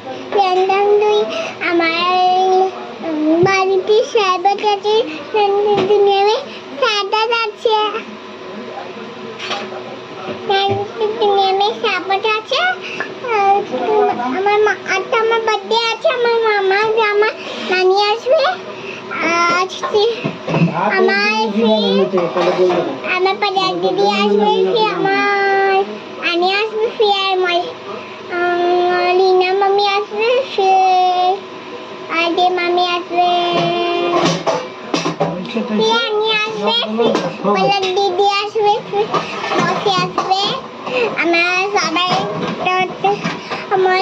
random দুই আমার বাড়িতে সাইবার আছে দুনিয়ায় সাদা আছে দুনিয়ায় সাদা আছে আমার মা আজকে আমার বার্থডে আছে আমার মামা আমার নানি আসবে আজকে আমার পাড়ার দিদি আসবে আমার আনি আসবে ফির লীনা মামি আসবে আগে মামি আসবে আনি আসবে পাড়ার দিদি আসবে মসি আসবে আমার সবাই আমার